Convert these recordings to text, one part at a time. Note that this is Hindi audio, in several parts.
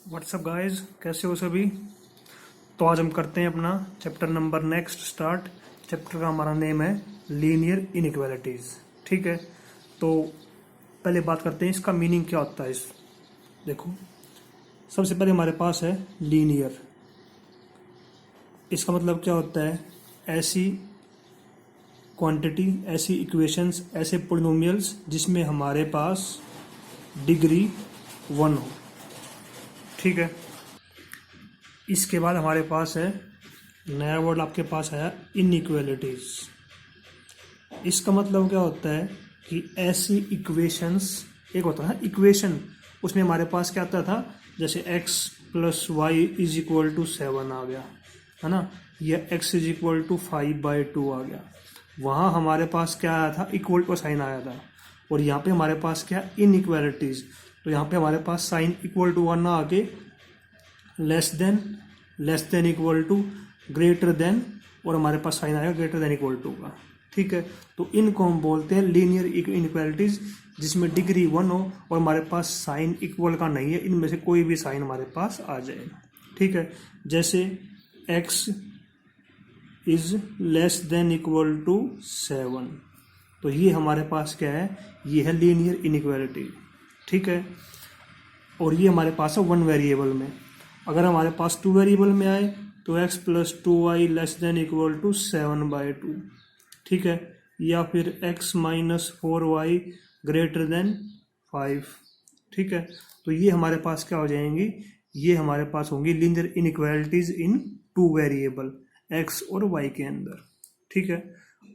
व्हाट्सअप गाइस, कैसे हो सभी। तो आज हम करते हैं अपना chapter number next start. Chapter का हमारा नेम है लीनियर इनइक्वालिटीज। ठीक है, तो पहले बात करते हैं इसका मीनिंग क्या होता है। इस देखो, सबसे पहले हमारे पास है लीनियर। इसका मतलब क्या होता है, ऐसी क्वांटिटी, ऐसी इक्वेशंस, ऐसे पोलिनोमियल्स जिसमें हमारे पास डिग्री 1 हो। ठीक है, इसके बाद हमारे पास है नया वर्ड आपके पास आया इनइक्वालिटीज। इसका मतलब क्या होता है कि ऐसी इक्वेशंस, एक होता है इक्वेशन, उसमें हमारे पास क्या आता था, जैसे x plus y is equal to 7 आ गया, है ना, या x इज इक्वल टू 5/2 आ गया। वहाँ हमारे पास क्या आया था, इक्वल टू साइन आया था। और यहाँ पे हमारे पास क्या, इनइक्वालिटीज। तो यहाँ पे हमारे पास साइन इक्वल टू 1 आके less than equal to, greater than, और हमारे पास साइन आएगा ग्रेटर देन इक्वल टू का। ठीक है, तो इनको हम बोलते हैं लीनियर इनइक्वालिटीज, जिसमें डिग्री 1 हो और हमारे पास साइन इक्वल का नहीं है, इनमें से कोई भी साइन हमारे पास आ जाएगा। ठीक है, जैसे x is less than equal to 7, तो ये हमारे पास क्या है, ये है लीनियर इनइक्वालिटी। ठीक है, और ये हमारे पास है 1 वेरिएबल में। अगर हमारे पास 2 वेरिएबल में आए तो x plus 2y less than equal to 7/2। ठीक है, या फिर x minus 4y greater than 5। ठीक है, तो ये हमारे पास क्या हो जाएंगी, ये हमारे पास होंगी लीनियर इनइक्वालिटीज इन 2 वेरिएबल x और y के अंदर। ठीक है,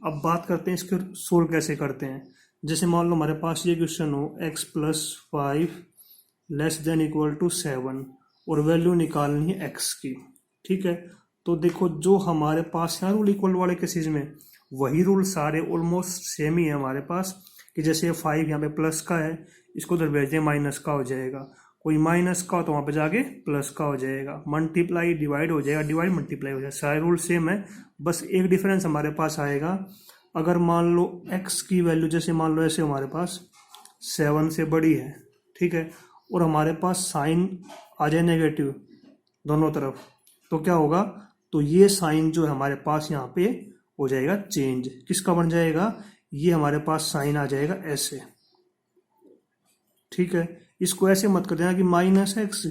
अब बात करते हैं इसके सोल्व कैसे करते हैं। जैसे मान लो हमारे पास ये क्वेश्चन हो x plus 5 less than equal to 7 और वैल्यू निकालनी है x की। ठीक है, तो देखो जो हमारे पास यहाँ रूल इक्वल वाले केसेज में वही रूल सारे ऑलमोस्ट सेम ही है हमारे पास, कि जैसे 5 यहाँ पे प्लस का है, इसको उधर भेज दें माइनस का हो जाएगा, कोई माइनस का हो तो वहाँ पे जाके प्लस का हो जाएगा, मल्टीप्लाई डिवाइड हो जाएगा, डिवाइड मल्टीप्लाई हो जाएगा, सारे रूल सेम है। बस एक डिफरेंस हमारे पास आएगा, अगर मान लो x की वैल्यू, जैसे मान लो ऐसे हमारे पास 7 से बड़ी है, ठीक है, और हमारे पास साइन आ जाए नेगेटिव दोनों तरफ, तो क्या होगा, तो ये साइन जो है हमारे पास यहाँ पे हो जाएगा चेंज। किसका बन जाएगा, ये हमारे पास साइन आ जाएगा ऐसे। ठीक है, इसको ऐसे मत कर देना कि माइनस एक्स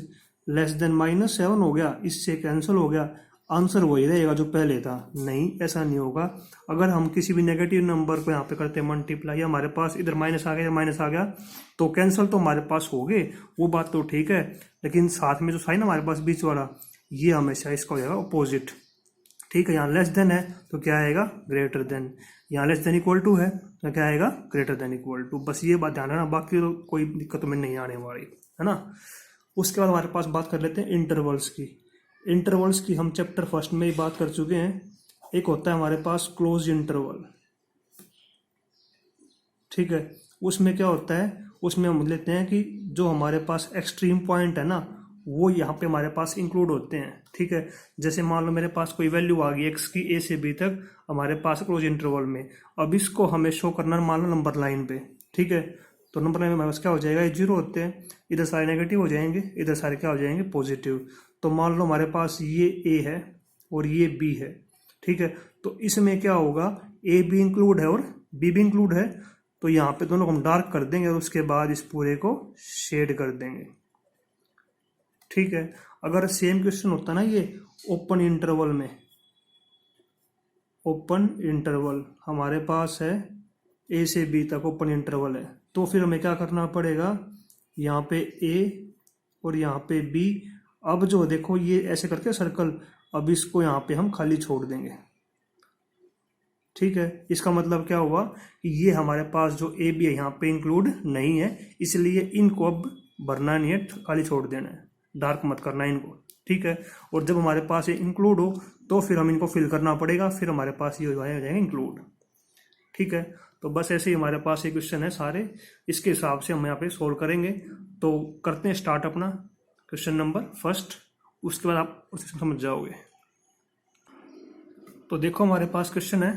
लेस देन -7 हो गया, इससे कैंसिल हो गया, आंसर वही रहेगा जो पहले था। नहीं, ऐसा नहीं होगा। अगर हम किसी भी नेगेटिव नंबर को यहाँ पे करते हैं मल्टीप्लाई, हमारे पास इधर माइनस आ गया, माइनस आ गया, तो कैंसिल तो हमारे पास हो गए, वो बात तो ठीक है, लेकिन साथ में जो साइन हमारे पास बीच वाला, ये हमेशा इसका हो जाएगा अपोजिट। ठीक है, यहाँ लेस देन है तो क्या आएगा, ग्रेटर देन, यहाँ लेस देन इक्वल टू है तो क्या आएगा, ग्रेटर देन इक्वल टू। बस ये बात ध्यान रखना, बाकी तो कोई दिक्कत में नहीं आने वाली, है ना। उसके बाद हमारे पास बात कर लेते हैं इंटरवल्स की। इंटरवल्स की हम चैप्टर फर्स्ट में ही बात कर चुके हैं। एक होता है हमारे पास क्लोज इंटरवल। ठीक है, उसमें क्या होता है, उसमें हम लेते हैं कि जो हमारे पास एक्सट्रीम पॉइंट है ना, वो यहाँ पे हमारे पास इंक्लूड होते हैं। ठीक है, जैसे मान लो मेरे पास कोई वैल्यू आ गई एक्स की ए से बी तक हमारे पास क्लोज इंटरवल में, अब इसको हमें शो करना है मान लो नंबर लाइन पे। ठीक है, तो नंबर लाइन में हमारे पास क्या हो जाएगा, ये 0 होते हैं, इधर सारे नेगेटिव हो जाएंगे, इधर सारे क्या हो जाएंगे, पॉजिटिव। तो मान लो हमारे पास ये ए है और ये बी है। ठीक है, तो इसमें क्या होगा, ए भी इंक्लूड है और बी भी इंक्लूड है, तो यहाँ पे दोनों को हम डार्क कर देंगे और उसके बाद इस पूरे को शेड कर देंगे। ठीक है, अगर सेम क्वेश्चन होता ना ये ओपन इंटरवल में, ओपन इंटरवल हमारे पास है ए से बी तक ओपन इंटरवल है, तो फिर हमें क्या करना पड़ेगा, यहाँ पे ए और यहाँ पे बी। अब जो देखो ये ऐसे करके सर्कल, अब इसको यहाँ पे हम खाली छोड़ देंगे। ठीक है, इसका मतलब क्या हुआ कि ये हमारे पास जो ए बी है यहाँ पे इंक्लूड नहीं है, इसलिए इनको अब भरना नहीं है, खाली छोड़ देना है, डार्क मत करना है इनको। ठीक है, और जब हमारे पास ये इंक्लूड हो तो फिर हम इनको फिल करना पड़ेगा, फिर हमारे पास ये हो जाएगा इंक्लूड। ठीक है, तो बस ऐसे ही हमारे पास ये क्वेश्चन है सारे, इसके हिसाब से हम यहाँ पे सोल्व करेंगे। तो करते हैं स्टार्ट अपना क्वेश्चन नंबर फर्स्ट, उसके बाद आप उसे समझ जाओगे। तो देखो हमारे पास क्वेश्चन है,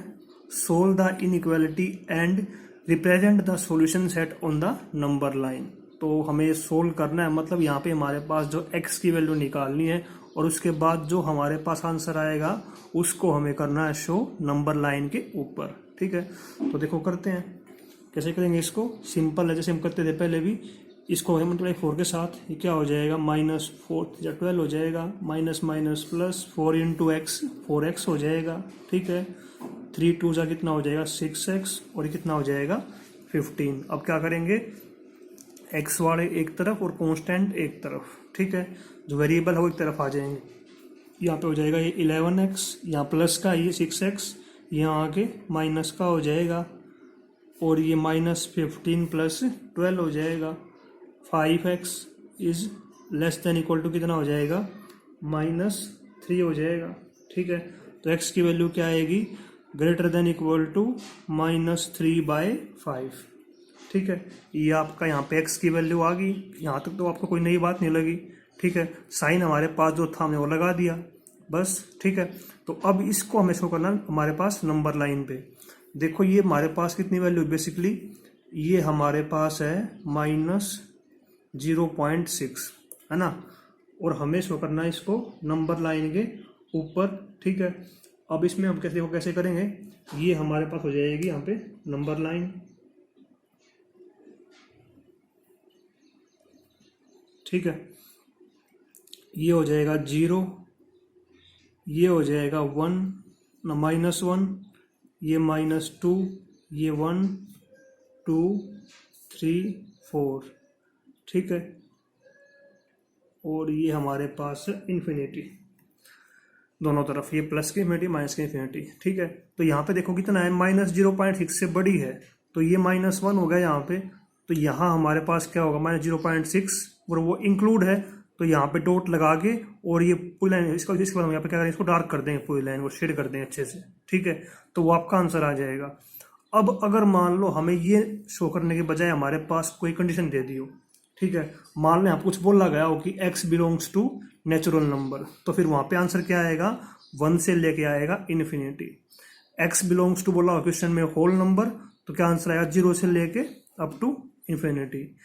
solve the inequality and represent the solution set on the number line. तो हमें सोल्व करना है, मतलब यहाँ पे हमारे पास जो x की वैल्यू निकालनी है और उसके बाद जो हमारे पास आंसर आएगा उसको हमें करना है शो नंबर लाइन के ऊपर। ठीक है, तो देखो करते हैं कैसे करेंगे इसको। सिंपल है, जैसे हम करते थे पहले भी। इसको मल्टीप्लाई 4 के साथ ये क्या हो जाएगा, -4 या 12 हो जाएगा, minus minus plus 4 into x 4x हो जाएगा। ठीक है, 3 2 जा कितना हो जाएगा 6x और ये कितना हो जाएगा 15। अब क्या करेंगे, x वाले एक तरफ और कांस्टेंट एक तरफ। ठीक है, जो वेरिएबल है वो एक तरफ आ जाएंगे। यहाँ पे हो जाएगा ये 11x, यहाँ प्लस का ये 6x, यहाँ आके माइनस का हो जाएगा और ये -15 प्लस 12 हो जाएगा। 5x is less than equal to कितना हो जाएगा, -3 हो जाएगा। ठीक है, तो x की वैल्यू क्या आएगी, ग्रेटर देन इक्वल टू -3/5। ठीक है, ये आपका यहाँ पे x की वैल्यू आ गई। यहाँ तक तो आपको कोई नई बात नहीं लगी। ठीक है, साइन हमारे पास जो था हमने वो लगा दिया बस। ठीक है, तो अब इसको हमें शो करना हमारे पास नंबर लाइन पे। देखो ये हमारे पास कितनी वैल्यू, बेसिकली ये हमारे पास है -0.6, है ना, और हमें शो करना है इसको नंबर लाइन के ऊपर। ठीक है, अब इसमें हम कैसे करेंगे, ये हमारे पास हो जाएगी यहाँ पे नंबर लाइन। ठीक है, ये हो जाएगा 0, ये हो जाएगा 1 -1, ये -2, ये 1 2 3 4। ठीक है, और ये हमारे पास इन्फिनिटी, दोनों तरफ ये प्लस की इन्फिनिटी माइनस की इन्फिनिटी। ठीक है, तो यहाँ पे देखो कितना है, -0.6 से बड़ी है तो ये -1 हो गया यहाँ पे। तो यहाँ हमारे पास क्या होगा, -0.6 और वो इंक्लूड है, तो यहाँ पे डॉट लगा के और ये पूरी लाइन इसके बाद हम यहाँ पे क्या करेंगे, इसको डार्क कर देंगे, पूरी लाइन को शेड कर देंगे अच्छे से। ठीक है, तो वो आपका आंसर आ जाएगा। अब अगर मान लो हमें ये शो करने के बजाय हमारे पास कोई कंडीशन दे दी हो, ठीक है, मान लो यहाँ कुछ बोला गया हो कि x belongs to natural number, तो फिर वहाँ पे आंसर क्या आएगा, 1 से लेके आएगा इन्फिनिटी। x बिलोंग्स टू बोला हो क्वेश्चन में होल नंबर, तो क्या आंसर आएगा 0 से लेके up to infinity.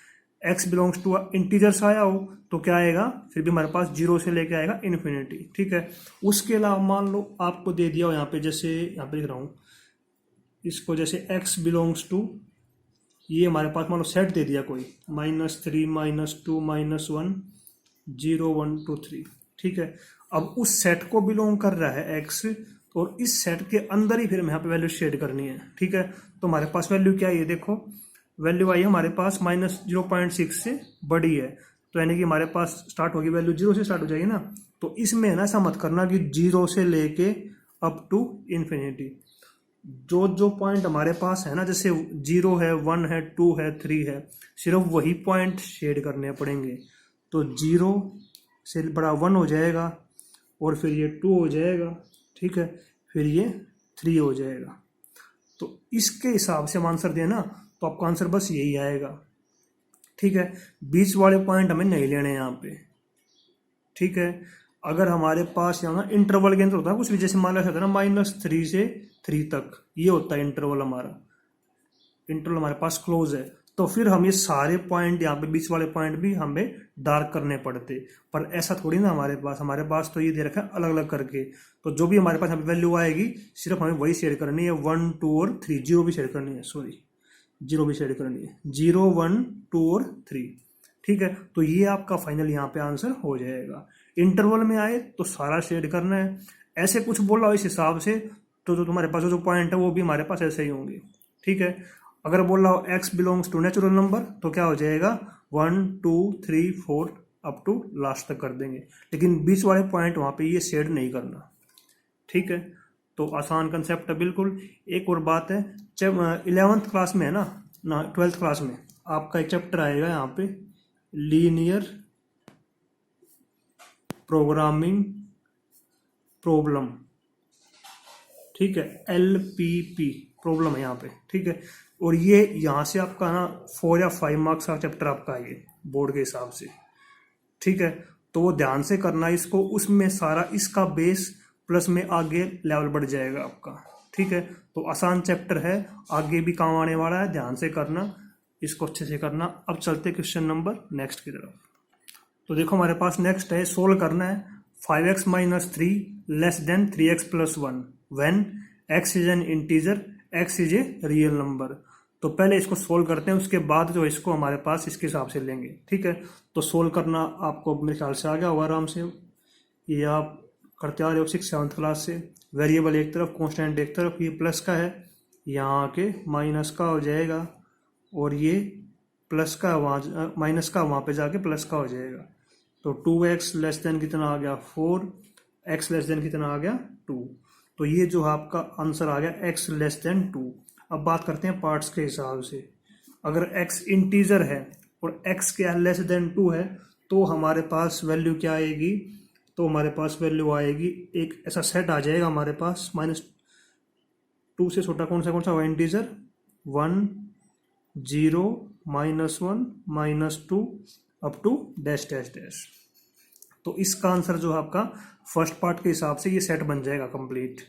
x belongs to integers आया हो तो क्या आएगा, फिर भी हमारे पास 0 से लेके आएगा इन्फिनिटी। ठीक है, उसके अलावा मान लो आपको दे दिया हो यहाँ पे, जैसे यहाँ पे लिख रहा हूँ इसको, जैसे x बिलोंग्स टू, ये हमारे पास मान लो सेट दे दिया कोई, -3 -2 -1 0 1 2 3। ठीक है, अब उस सेट को बिलोंग कर रहा है x, और इस सेट के अंदर ही फिर हमें यहाँ पे वैल्यू शेड करनी है। ठीक है, तो हमारे पास वैल्यू क्या है, ये देखो वैल्यू आई है हमारे पास -0.6 से बड़ी है, तो यानी कि हमारे पास स्टार्ट होगी वैल्यू 0 से स्टार्ट हो जाएगी ना। तो इसमें है ना, ऐसा मत करना कि 0 से लेके अप टू इन्फिनिटी। जो पॉइंट हमारे पास है ना, जैसे 0 है 1 है 2 है 3 है, सिर्फ वही पॉइंट शेड करने पड़ेंगे। तो 0 से बड़ा 1 हो जाएगा और फिर ये 2 हो जाएगा। ठीक है, फिर ये 3 हो जाएगा। तो इसके हिसाब से हम आंसर दें ना, तो आपका आंसर बस यही आएगा। ठीक है, बीच वाले पॉइंट हमें नहीं लेने यहाँ पे। ठीक है, अगर हमारे पास यहाँ इंटरवल के अंदर होता है कुछ भी, जैसे मान लो होता है ना -3 से 3 तक, ये होता है इंटरवल हमारा, इंटरवल हमारे पास क्लोज है, तो फिर हम ये सारे पॉइंट यहाँ पे बीच वाले पॉइंट भी हमें डार्क करने पड़ते। पर ऐसा थोड़ी ना, हमारे पास तो ये दे रखा है अलग अलग करके। तो जो भी हमारे पास यहाँ पे वैल्यू आएगी सिर्फ हमें वही शेड करनी है, 1 2 और 3, 0 भी शेड करनी है, 0 भी शेड करनी है, 0 1 2 और 3। ठीक है, तो ये आपका फाइनल यहाँ पे आंसर हो जाएगा। इंटरवल में आए तो सारा शेड करना है, ऐसे कुछ बोला हो इस हिसाब से तो जो तुम्हारे पास जो पॉइंट है वो भी हमारे पास ऐसे ही होंगे। ठीक है, अगर बोला हो x belongs to natural number तो क्या हो जाएगा 1 2 3 4 अप टू लास्ट तक कर देंगे, लेकिन बीच वाले पॉइंट वहाँ पे ये शेड नहीं करना। ठीक है, तो आसान कंसेप्ट है बिल्कुल। एक और बात है, जब 11th क्लास में है ना 12th क्लास में आपका एक चैप्टर आएगा यहाँ पे, लीनियर प्रोग्रामिंग प्रॉब्लम। ठीक है, LPP प्रॉब्लम है यहाँ पे। ठीक है, और ये यहाँ से आपका ना 4 या 5 मार्क्स का चैप्टर आपका है ये बोर्ड के हिसाब से। ठीक है, तो वो ध्यान से करना इसको, उसमें सारा इसका बेस प्लस में आगे लेवल बढ़ जाएगा आपका। ठीक है, तो आसान चैप्टर है, आगे भी काम आने वाला है, ध्यान से करना। इसको अच्छे से करना। अब चलते क्वेश्चन नंबर नेक्स्ट की तरफ। तो देखो हमारे पास नेक्स्ट है, सोल्व करना है 5x minus 3 less than 3x plus 1 when x is an integer, x is a real number. तो पहले इसको सोल्व करते हैं, उसके बाद जो इसको हमारे पास इसके हिसाब से लेंगे, ठीक है। तो सोल्व करना आपको मेरे ख्याल से आ गया होगा आराम से, ये आप करते आ रहे हो 6th-7th क्लास से। वेरिएबल एक तरफ, कांस्टेंट एक तरफ, ये प्लस का है, यहाँ आके माइनस का हो जाएगा, और ये प्लस का वहाँ, माइनस का वहाँ पे जाके प्लस का हो जाएगा। तो 2x लेस देन कितना आ गया 4, x लेस देन कितना आ गया 2। तो ये जो आपका आंसर आ गया x लेस देन 2। अब बात करते हैं पार्ट्स के हिसाब से। अगर x इंटीजर है और x क्या लेस देन 2 है, तो हमारे पास वैल्यू क्या आएगी, तो हमारे पास वैल्यू आएगी, एक ऐसा सेट आ जाएगा हमारे पास, -2 से छोटा कौन सा होगा integer, 1 0 -1 -2 up to dash dash dash. तो इसका आंसर जो है आपका फर्स्ट पार्ट के हिसाब से ये सेट बन जाएगा कंप्लीट,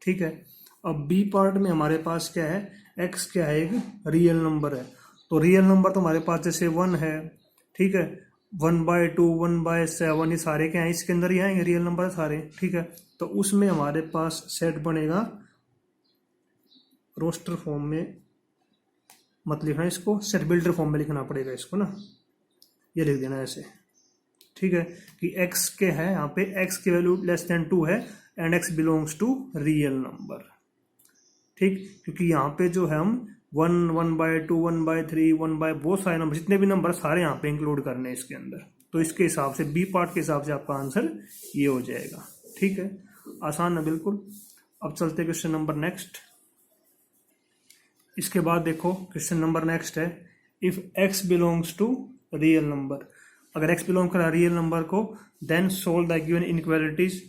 ठीक है। अब बी पार्ट में हमारे पास क्या है, x क्या है, एक रियल नंबर है। तो रियल नंबर तो हमारे पास जैसे 1 है, ठीक है, 1/2 1/7 ये सारे क्या हैं, इसके अंदर ही आएंगे, रियल नंबर सारे, ठीक है। तो उसमें हमारे पास सेट बनेगा रोस्टर फॉर्म में, मत लिखना इसको, सेट बिल्डर फॉर्म में लिखना पड़ेगा इसको ना, ये लिख देना ऐसे, ठीक है, कि x के है, यहाँ पे x की वैल्यू लेस देन 2 है and x belongs to real number, ठीक। क्योंकि यहाँ पे जो है हम 1 1/2 1/3 1 बहुत सारे नंबर, जितने भी नंबर सारे यहाँ पे इंक्लूड करने हैं इसके अंदर। तो इसके हिसाब से बी पार्ट के हिसाब से आपका आंसर ये हो जाएगा, ठीक है। आसान है बिल्कुल। अब चलते क्वेश्चन नंबर नेक्स्ट। इसके बाद देखो क्वेश्चन नंबर नेक्स्ट है, if x belongs to real number, अगर x बिलोंग करा रियल नंबर को, then solve the given inequalities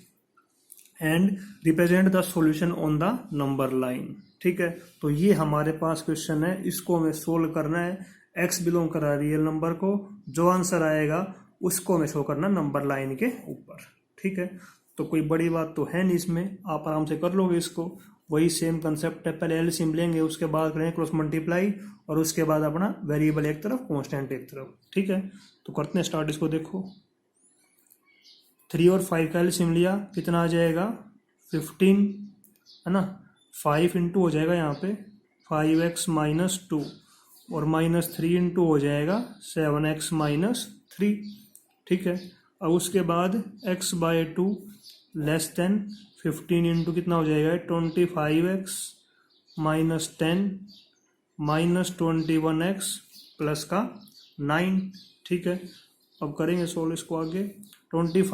and represent the solution on the number line, ठीक है। तो ये हमारे पास क्वेश्चन है, इसको हमें सोल्व करना है, x बिलोंग करा रियल नंबर को, जो आंसर आएगा उसको हमें शो करना नंबर लाइन के ऊपर, ठीक है। तो कोई बड़ी बात तो है नहीं इसमें, आप आराम से कर लोगे इसको। वही सेम कंसेप्ट है, पहले एलसीएम लेंगे, उसके बाद करेंगे क्रॉस मल्टीप्लाई, और उसके बाद अपना वेरिएबल एक तरफ कांस्टेंट एक तरफ, ठीक है। तो करते हैं स्टार्ट इसको। देखो 3 और 5 का एलसीएम लिया, कितना आ जाएगा 15, है ना। 5 इंटू हो जाएगा यहाँ पे 5x - 2, और -3 इंटू हो जाएगा 7x - 3, ठीक है। अब उसके बाद x/2 लेस देन 15 इंटू कितना हो जाएगा 25x - 10 -21x प्लस का 9, ठीक है। अब करेंगे सोल्व इसको आगे। 25 -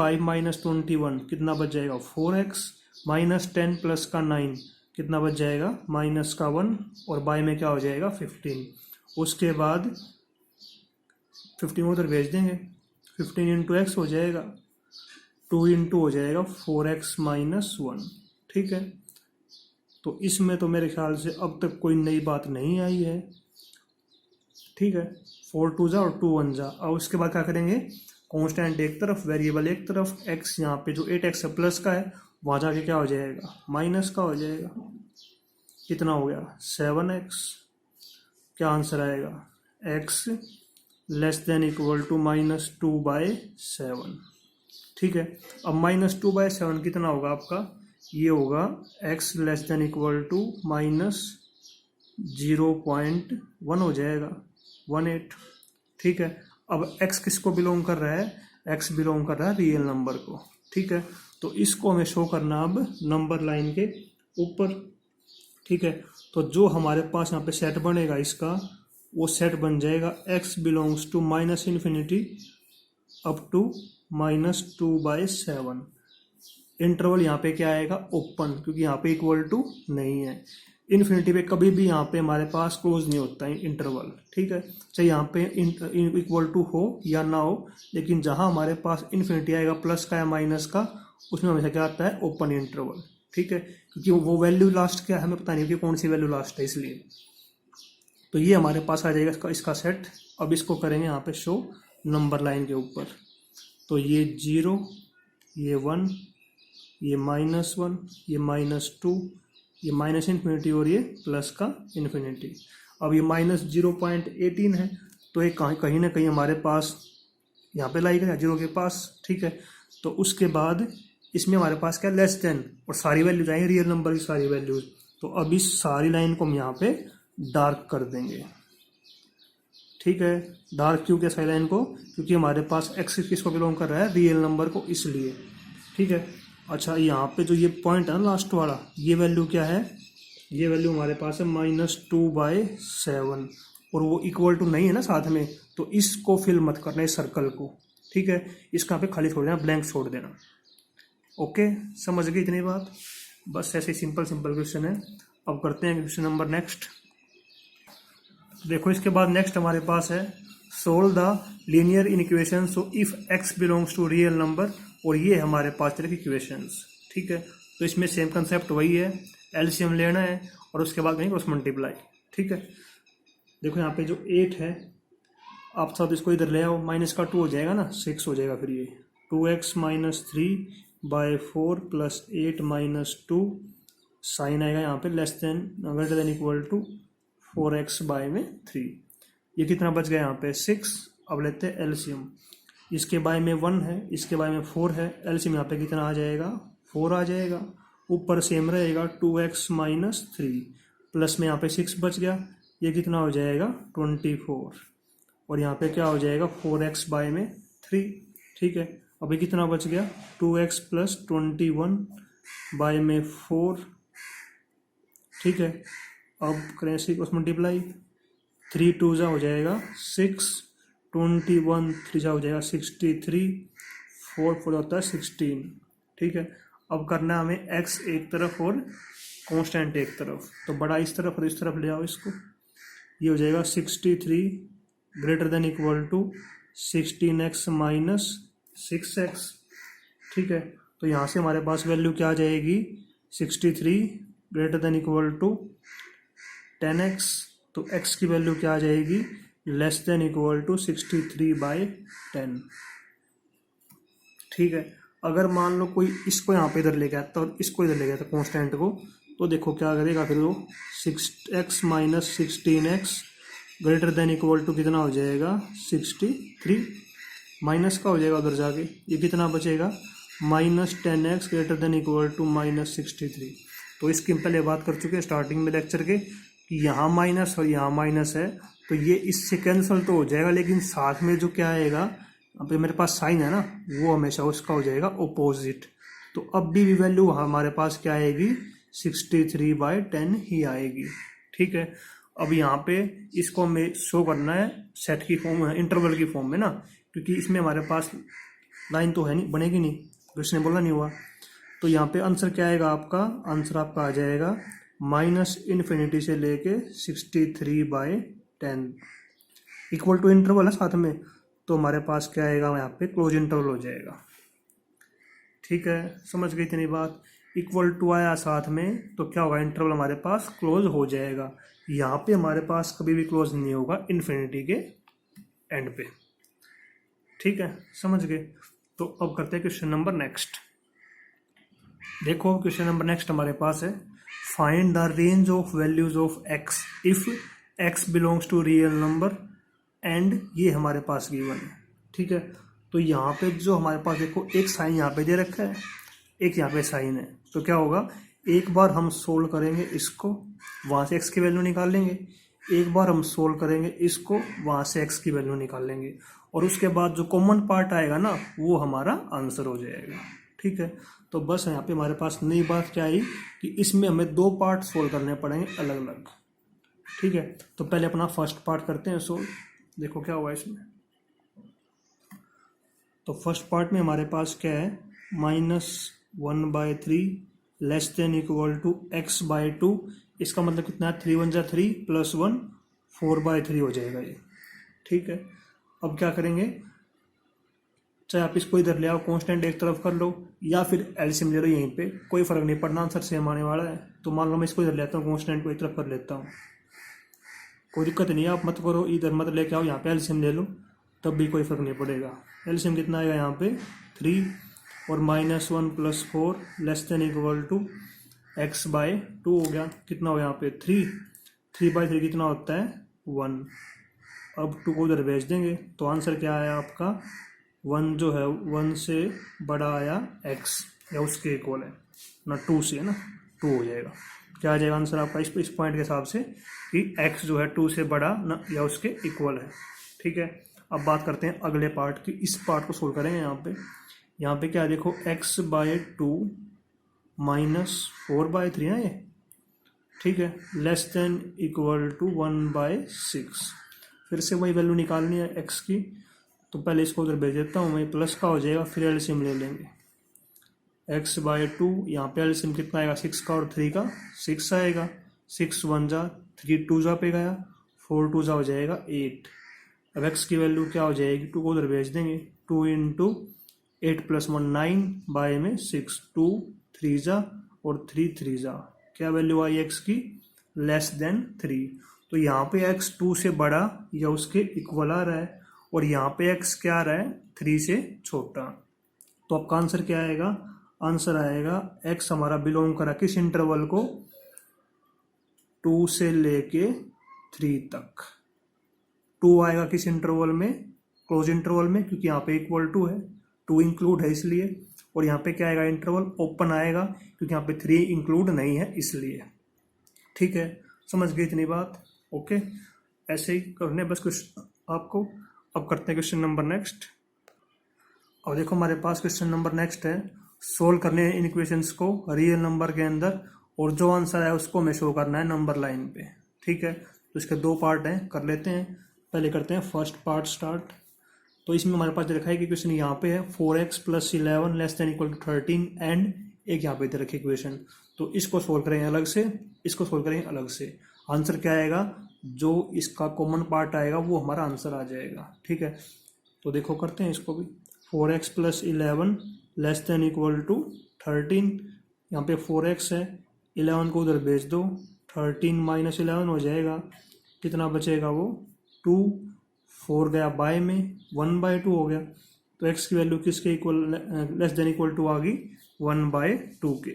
21 कितना बच जाएगा 4x, -10 प्लस का 9 कितना बच जाएगा -1, और बाय में क्या हो जाएगा 15। उसके बाद 15 उधर भेज देंगे, 15 इंटू एक्स हो जाएगा, 2 इंटू हो जाएगा 4x - 1, ठीक है। तो इसमें तो मेरे ख्याल से अब तक कोई नई बात नहीं आई है, ठीक है। 4 2 जा और 2 1 जा। और उसके बाद क्या करेंगे, कांस्टेंट एक तरफ, वेरिएबल एक तरफ, x यहाँ पे जो 8x है प्लस का है, वहाँ जाके क्या हो जाएगा माइनस का हो जाएगा। कितना हो गया 7x, क्या आंसर आएगा x less than equal to -2/7, ठीक है। अब -2/7 कितना होगा आपका, ये होगा x less than equal to -0.1 हो जाएगा 18, ठीक है। अब x किसको बिलोंग कर रहा है, x बिलोंग कर रहा है रियल नंबर को, ठीक है। तो इसको हमें शो करना अब नंबर लाइन के ऊपर, ठीक है। तो जो हमारे पास यहाँ पे सेट बनेगा इसका, वो सेट बन जाएगा x belongs to -∞ up to -2/7। Interval यहाँ पे क्या आएगा ओपन, क्योंकि यहाँ पे इक्वल टू नहीं है। इन्फिनिटी पे कभी भी यहाँ पे हमारे पास क्लोज नहीं होता है इंटरवल, ठीक है। चाहे यहाँ पे इक्वल टू हो या ना हो, लेकिन जहाँ हमारे पास इन्फिनिटी आएगा प्लस का या माइनस का, उसमें हमेशा क्या आता है ओपन इंटरवल, ठीक है। क्योंकि वो वैल्यू लास्ट क्या है हमें पता नहीं कि कौन सी वैल्यू लास्ट है, इसलिए। तो ये हमारे पास आ जाएगा इसका सेट। अब इसको करेंगे यहाँ पे शो नंबर लाइन के ऊपर। तो ये 0, ये 1, ये -1, ये -2, ये -∞ और ये प्लस का इन्फिनिटी। अब ये -0.18 है, तो ये कहीं ना कहीं हमारे पास यहाँ पे लाई करेगा 0 के पास, ठीक है। तो उसके बाद इसमें हमारे पास क्या लेस देन, और सारी वैल्यू आएंगे रियल नंबर की सारी वैल्यूज। तो अब इस सारी लाइन को हम यहाँ पे डार्क कर देंगे, ठीक है। डार्क क्यों किया सारी लाइन को, क्योंकि हमारे पास एक्स किसको बिलोंग कर रहा है, रियल नंबर को, इसलिए, ठीक है। अच्छा, यहाँ पे जो ये पॉइंट है ना लास्ट वाला, ये वैल्यू क्या है, ये वैल्यू हमारे पास है -2/7, और वो इक्वल टू नहीं है ना साथ में, तो इसको फिल मत करना इस सर्कल को, ठीक है। इसका यहाँ पे खाली छोड़ देना, ब्लैंक छोड़ देना। ओके, समझ गए इतनी बात, बस ऐसे सिंपल क्वेश्चन है। अब करते हैं क्वेश्चन नंबर नेक्स्ट। देखो इसके बाद नेक्स्ट हमारे पास है solve the linear equation so if x belongs to real number, और ये हमारे पास तरह की इक्वेशंस, ठीक है। तो इसमें सेम कंसेप्ट वही है, एलसीएम लेना है और उसके बाद कहीं क्रॉस मल्टीप्लाई, ठीक है। देखो यहाँ पे जो 8 है, आप सब इसको इधर ले आओ, माइनस का 2 हो जाएगा ना, 6 हो जाएगा, फिर ये 2x - 3/4 + 8 - 2 साइन आएगा यहाँ पे less than greater than equal to 4x/3। ये कितना बच गया यहाँ पे 6। अब लेते हैं एलसीएम, इसके बाय में 1 है, इसके बाय में 4 है, एलसीएम यहाँ पे कितना आ जाएगा 4 आ जाएगा। ऊपर सेम रहेगा 2x - 3 प्लस में यहाँ पे 6 बच गया, ये कितना हो जाएगा 24, और यहाँ पे क्या हो जाएगा 4x/3, ठीक है। अभी कितना बच गया 2x + 21/4, ठीक है। अब करें इसी को मल्टीप्लाई, 3 2 जा हो जाएगा 6, 21 3 जा हो जाएगा 63, 4 4 होता है 16, ठीक है। अब करना है हमें x एक तरफ और कांस्टेंट एक तरफ, तो बड़ा इस तरफ और इस तरफ ले आओ इसको, ये हो जाएगा 63 greater than equal to 16x - 6x, ठीक है। तो यहाँ से हमारे पास वैल्यू क्या आ जाएगी 63 greater than equal to 10x, तो x की वैल्यू क्या आ जाएगी लेस देन इक्वल टू 63/10, ठीक है। अगर मान लो कोई इसको यहाँ पे इधर लेके आता और इसको इधर लेके आता कांस्टेंट को, तो देखो क्या करेगा फिर वो 6x - 16x greater than equal to कितना हो जाएगा 63, माइनस का हो जाएगा उधर जाके, ये कितना बचेगा -10x greater than equal to -63। तो इसकी हम पहले बात कर चुके हैं स्टार्टिंग में लेक्चर के कि यहाँ माइनस और यहाँ माइनस है, तो ये इससे कैंसिल तो हो जाएगा, लेकिन साथ में जो क्या आएगा, अब मेरे पास साइन है ना, वो हमेशा उसका हो जाएगा ऑपोजिट। तो अब भी वैल्यू हमारे पास क्या आएगी 63/10 ही आएगी, ठीक है। अब यहाँ पे इसको हमें शो करना है सेट की फॉर्म, इंटरवल की फॉर्म में ना, क्योंकि इसमें हमारे पास लाइन तो है नहीं, बनेगी नहीं, क्वेश्चन बोला नहीं हुआ। तो यहाँ पे आंसर क्या आएगा आपका, आंसर आपका आ जाएगा -∞ से लेके 63/10 इक्वल टू इंटरवल है साथ में, तो हमारे पास क्या आएगा यहाँ पे क्लोज इंटरवल हो जाएगा, ठीक है। समझ गई इतनी बात, इक्वल टू आया साथ में तो क्या होगा इंटरवल हमारे पास क्लोज हो जाएगा। यहाँ पे हमारे पास कभी भी क्लोज नहीं होगा इन्फिनिटी के एंड पे, ठीक है, समझ गए। तो अब करते हैं क्वेश्चन नंबर नेक्स्ट। देखो क्वेश्चन नंबर नेक्स्ट हमारे पास है find the range of values of x if x belongs to real number and ये हमारे पास गिवन है, ठीक है। तो यहाँ पे जो हमारे पास देखो एक साइन यहाँ पे दे रखा है, एक यहाँ पे साइन है, तो क्या होगा एक बार हम सोल्व करेंगे इसको, वहाँ से x की वैल्यू निकाल लेंगे, एक बार हम सोल्व करेंगे इसको, वहाँ से x की वैल्यू निकाल लेंगे, और उसके बाद जो कॉमन पार्ट आएगा ना वो हमारा आंसर हो जाएगा, ठीक है। तो बस यहाँ पे हमारे पास नई बात क्या आई कि इसमें हमें 2 पार्ट सोल्व करने पड़ेंगे अलग अलग, ठीक है। तो पहले अपना फर्स्ट पार्ट करते हैं सोल्व, देखो क्या हुआ इसमें। तो फर्स्ट पार्ट में हमारे पास क्या है -1/3 less than equal to x/2, इसका मतलब कितना है 3 × 1 = 3 + 1 4/3 हो जाएगा ये, ठीक है। अब क्या करेंगे, चाहे आप इसको इधर ले आओ कांस्टेंट एक तरफ कर लो, या फिर एलसीएम ले लो, यहीं पे कोई फर्क नहीं पड़ना, आंसर सेम आने वाला है। तो मान लो मैं इसको इधर लेता हूँ, कांस्टेंट को एक तरफ कर लेता हूँ, कोई दिक्कत नहीं है, आप मत करो, इधर मत लेके आओ, यहाँ पे एलसीएम ले लो, तब भी कोई फर्क नहीं पड़ेगा। एलसीएम कितना आएगा यहाँ पे 3, और -1 + 4 less than equal to x/2 हो गया, कितना हो यहाँ पे 3 3/3 कितना होता है 1। अब 2 को उधर भेज देंगे तो आंसर क्या आया आपका 1 जो है 1 से बड़ा आया x या उसके इक्वल है ना 2 से, है ना 2 हो जाएगा। क्या आ जाएगा आंसर आपका इस पॉइंट के हिसाब से कि x जो है 2 से बड़ा ना या उसके इक्वल है। ठीक है, अब बात करते हैं अगले पार्ट की। इस पार्ट को सोल्व करेंगे। यहाँ पे क्या देखो x/2 -4/3 है ये। ठीक है, लेस देन इक्वल टू 1/6। फिर से वही वैल्यू निकालनी है x की, तो पहले इसको उधर भेज देता हूँ मैं, प्लस का हो जाएगा, फिर एलसीएम ले लेंगे। x/2 यहाँ पे एलसीएम कितना आएगा 6 का और 3 का 6 आएगा। 6 1 जा 3 2 जा पे गया, 4 2 जा हो जाएगा 8। अब x की वैल्यू क्या हो जाएगी 2 को उधर भेज देंगे। 2 × 8 + 1 9 बाय में 6 2 3 जा और 3 3 जा। क्या वैल्यू आई x की लेस देन 3। तो यहाँ पे x 2 से बड़ा या उसके इक्वल आ रहा है और यहाँ पे x क्या आ रहा है 3 से छोटा। तो आपका आंसर क्या आएगा, आंसर आएगा x हमारा बिलोंग करा किस इंटरवल को 2 से लेके 3 तक। 2 आएगा किस इंटरवल में क्लोज इंटरवल में, क्योंकि यहाँ पे इक्वल टू है 2 इंक्लूड है इसलिए। और यहाँ पे क्या आएगा इंटरवल ओपन आएगा क्योंकि यहाँ पे 3 इंक्लूड नहीं है इसलिए। ठीक है, समझ गए इतनी बात। ओके, ऐसे ही करने बस क्वेश्चन आपको। अब करते हैं क्वेश्चन नंबर नेक्स्ट। और देखो हमारे पास क्वेश्चन नंबर नेक्स्ट है, सोल्व करने हैं इन इक्वेशंस को रियल नंबर के अंदर और जो आंसर है उसको हमें शो करना है नंबर लाइन पे। ठीक है, तो इसके 2 पार्ट हैं, कर लेते हैं। पहले करते हैं फर्स्ट पार्ट स्टार्ट। तो इसमें हमारे पास लिखा है कि क्वेश्चन यहाँ पे है 4x + 11 less than equal to 13 and एक यहाँ पे दे रखी इक्वेशन। तो इसको सोल्व करेंगे अलग से, इसको सोल्व करेंगे अलग से। आंसर क्या आएगा, जो इसका कॉमन पार्ट आएगा वो हमारा आंसर आ जाएगा। ठीक है, तो देखो करते हैं इसको भी। 4x + 11 less than equal to 13। यहाँ पे 4x है, 11 को उधर भेज दो, 13 - 11 हो जाएगा। कितना बचेगा वो 2, 4 गया बाय में 1/2 हो गया। तो x की वैल्यू किसके equal less than equal to आ गई 1/2 के।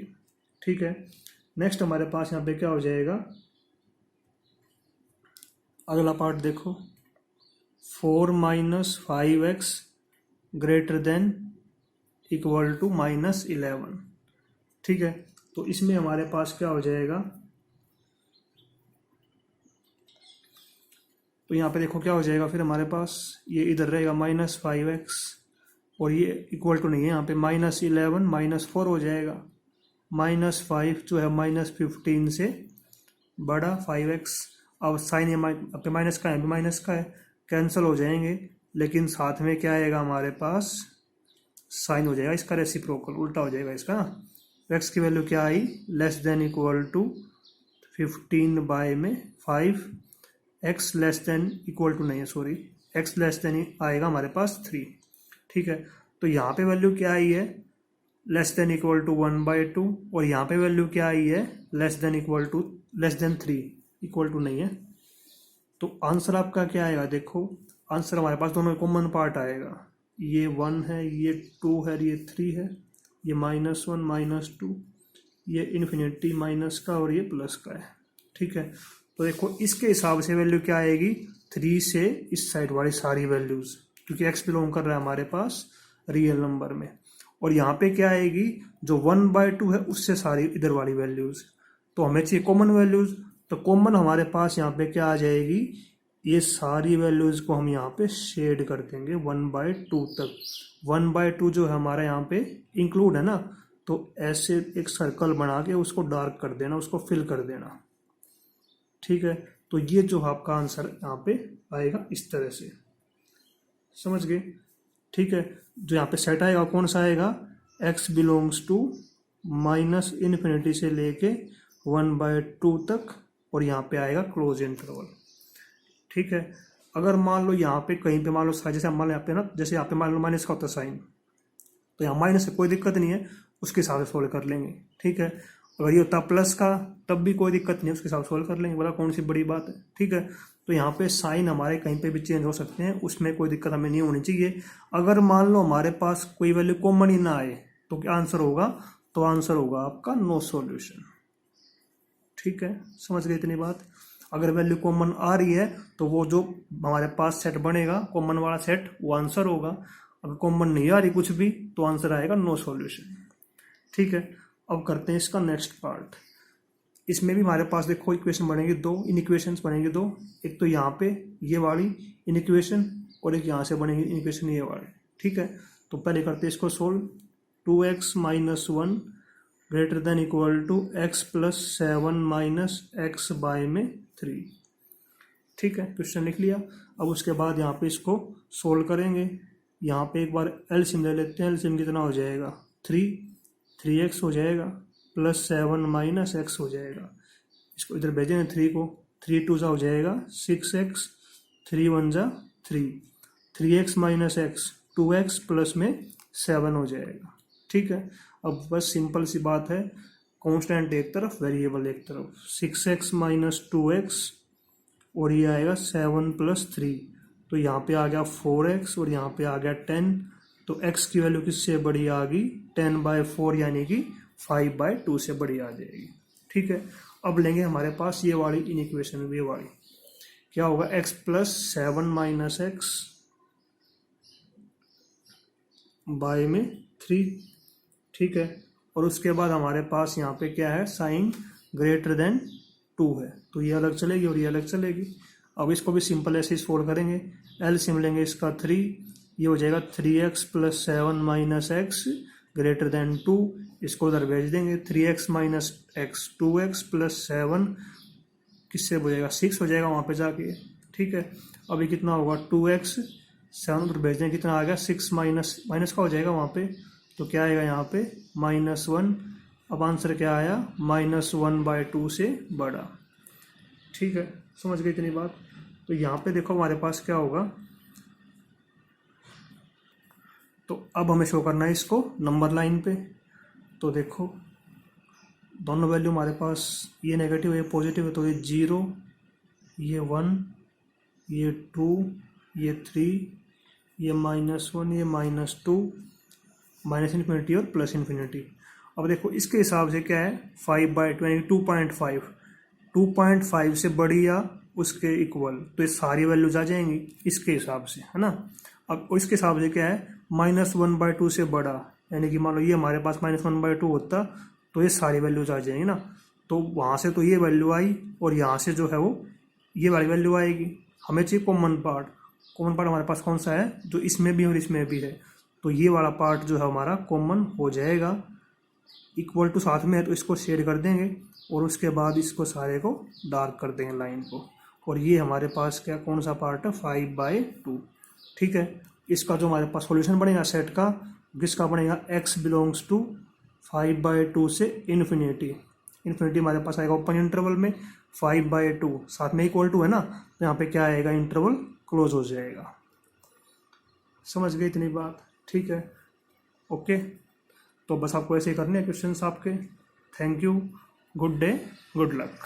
ठीक है, नेक्स्ट हमारे पास यहाँ पे क्या हो जाएगा, अगला पार्ट देखो 4 - 5x greater than equal to -11। ठीक है, तो इसमें हमारे पास क्या हो जाएगा, तो यहाँ पे देखो क्या हो जाएगा, फिर हमारे पास ये इधर रहेगा -5x और ये इक्वल टू नहीं है, यहाँ पे -11 - 4 हो जाएगा। -5 जो है -15 से बड़ा 5x। अब साइन ये पे माइनस का है, भी माइनस का है, कैंसिल हो जाएंगे, लेकिन साथ में क्या आएगा हमारे पास साइन हो जाएगा इसका रेसिप्रोकल, उल्टा हो जाएगा इसका ना। x की वैल्यू क्या आई less than equal to 15/5। x less than equal to नहीं है, सॉरी, x लेस देन आएगा हमारे पास 3। ठीक है, तो यहाँ पे वैल्यू क्या आई है लेस देन इक्वल टू 1/2 और यहाँ पे वैल्यू क्या आई है लेस देन 3 इक्वल टू नहीं है। तो आंसर आपका क्या आएगा, देखो आंसर हमारे पास दोनों कॉमन पार्ट आएगा। ये 1 है, ये 2 है, ये 3 है, ये -1 -2, ये इन्फिनिटी माइनस का और ये प्लस का है। ठीक है, तो देखो इसके हिसाब से वैल्यू क्या आएगी 3 से इस साइड वाली सारी वैल्यूज, क्योंकि x बिलोंग कर रहा है हमारे पास रियल नंबर में। और यहाँ पे क्या आएगी जो 1/2 है उससे सारी इधर वाली वैल्यूज। तो हमें चाहिए कॉमन वैल्यूज, तो कॉमन हमारे पास यहाँ पे क्या आ जाएगी, ये सारी वैल्यूज को हम यहाँ पे शेड कर देंगे 1/2 तक। 1/2 जो है हमारा यहाँ पे इंक्लूड है ना, तो ऐसे एक सर्कल बना के उसको डार्क कर देना, उसको फिल कर देना। ठीक है, तो ये जो आपका आंसर यहाँ पे आएगा इस तरह से, समझ गए। ठीक है, जो यहाँ पे सेट आएगा कौन सा आएगा, x बिलोंग्स टू -∞ से लेके 1/2 तक और यहाँ पे आएगा क्लोज इंटरवल। ठीक है, अगर मान लो यहाँ पे कहीं पे मान लो जैसे मान लो यहाँ पे ना, जैसे यहाँ पे मान लो माइनस का होता है साइन, तो यहाँ माइनस से कोई दिक्कत नहीं है, उसके हिसाब से सोल्व कर लेंगे। ठीक है, अगर ये होता प्लस का तब भी कोई दिक्कत नहीं है, उसके हिसाब से सोल्व कर लेंगे, बोला कौन सी बड़ी बात है। ठीक है, तो यहाँ पे साइन हमारे कहीं पे भी चेंज हो सकते हैं, उसमें कोई दिक्कत हमें नहीं होनी चाहिए। अगर मान लो हमारे पास कोई वैल्यू कॉमन ही ना आए तो क्या आंसर होगा, तो आंसर होगा आपका नो सॉल्यूशन। ठीक है, समझ गए इतनी बात। अगर वैल्यू कॉमन आ रही है तो वो जो हमारे पास सेट बनेगा कॉमन वाला सेट वो आंसर होगा। अगर कॉमन नहीं आ रही कुछ भी तो आंसर आएगा नो सॉल्यूशन। ठीक है, अब करते हैं इसका नेक्स्ट पार्ट। इसमें भी हमारे पास देखो इक्वेशन बनेगी दो, इन इक्वेशंस बनेंगे दो, एक तो यहाँ पे ये वाली इन इक्वेशन और एक यहाँ से बनेगी इन इक्वेशन ये वाली। ठीक है, तो पहले करते हैं इसको solve. 2x - 1 greater than equal to x + 7 - x/3। ठीक है, क्वेश्चन लिख लिया। अब उसके बाद यहाँ पे इसको सोल्व करेंगे। यहाँ पे एक बार एलसीएम ले लेते हैं। एलसीएम कितना हो जाएगा 3x हो जाएगा प्लस 7 - x हो जाएगा। इसको इधर भेजेंगे 3 को, 3 2 हो जाएगा 6x, 3 1 3, 3x - x 2x plus में 7 हो जाएगा। ठीक है, अब बस सिंपल सी बात है, कांस्टेंट एक तरफ वेरिएबल एक तरफ। 6x - 2x और ये आएगा 7 + 3, तो यहाँ पे आ गया 4x और यहाँ पे आ गया 10। तो x की वैल्यू किससे बड़ी आ गई 10/4 यानी कि 5/2 से बड़ी आ जाएगी। ठीक है, अब लेंगे हमारे पास ये वाली इन इक्वेशन, ये वाली क्या होगा x + 7 - x बाय में 3। ठीक है, और उसके बाद हमारे पास यहाँ पे क्या है साइन ग्रेटर देन 2 है, तो ये अलग चलेगी और ये अलग चलेगी। अब इसको भी सिंपल ऐसे सोल्व करेंगे। एलसीएम लेंगे इसका 3, ये हो जाएगा 3x + 7 - x ग्रेटर देन 2। इसको उधर भेज देंगे। 3x - x 2x प्लस 7 किससे हो जाएगा 6 हो जाएगा वहाँ पे जाके। ठीक है, अभी कितना होगा 2x 7 उधर भेज देंगे, कितना आ गया 6 माइनस का हो जाएगा वहाँ पे, तो क्या आएगा यहाँ पे -1। अब आंसर क्या आया -1/2 से बड़ा। ठीक है, समझ गए इतनी बात। तो यहाँ पे देखो हमारे पास क्या होगा, तो अब हमें शो करना है इसको नंबर लाइन पे। तो देखो दोनों वैल्यू हमारे पास, ये नेगेटिव है पॉजिटिव है, तो ये 0, ये 1, ये 2, ये 3, ये -1, ये -2, -∞ और +∞। अब देखो इसके हिसाब से क्या है 5/2 यानी 2.5 से बड़ी या उसके इक्वल, तो ये सारी वैल्यूज आ जाएंगी इसके हिसाब से, है ना। अब इसके हिसाब से क्या है -1/2 से बड़ा, यानी कि मान लो ये हमारे पास -1/2 होता तो ये सारी वैल्यूज आ जाएंगी ना। तो वहाँ से तो ये वैल्यू आई और यहाँ से जो है वो ये वाली वैल्यू आएगी। हमें चाहिए कॉमन पार्ट। कॉमन पार्ट हमारे पास कौन सा है जो इसमें भी और इसमें भी है, तो ये वाला पार्ट जो है हमारा कॉमन हो जाएगा। इक्वल टू साथ में है तो इसको शेड कर देंगे और उसके बाद इसको सारे को डार्क कर देंगे लाइन को, और ये हमारे पास क्या कौन सा पार्ट है 5/2। ठीक है, इसका जो हमारे पास सॉल्यूशन बनेगा सेट का, किसका बनेगा x बिलोंग्स टू 5/2 से इन्फिनिटी हमारे पास आएगा ओपन इंटरवल में 5/2 साथ में इक्वल टू है ना, तो यहाँ पे क्या आएगा इंटरवल क्लोज हो जाएगा। समझ गए इतनी बात। ठीक है, ओके, तो बस आपको ऐसे ही करने हैं क्वेश्चंस आपके। Thank you, good day, good luck.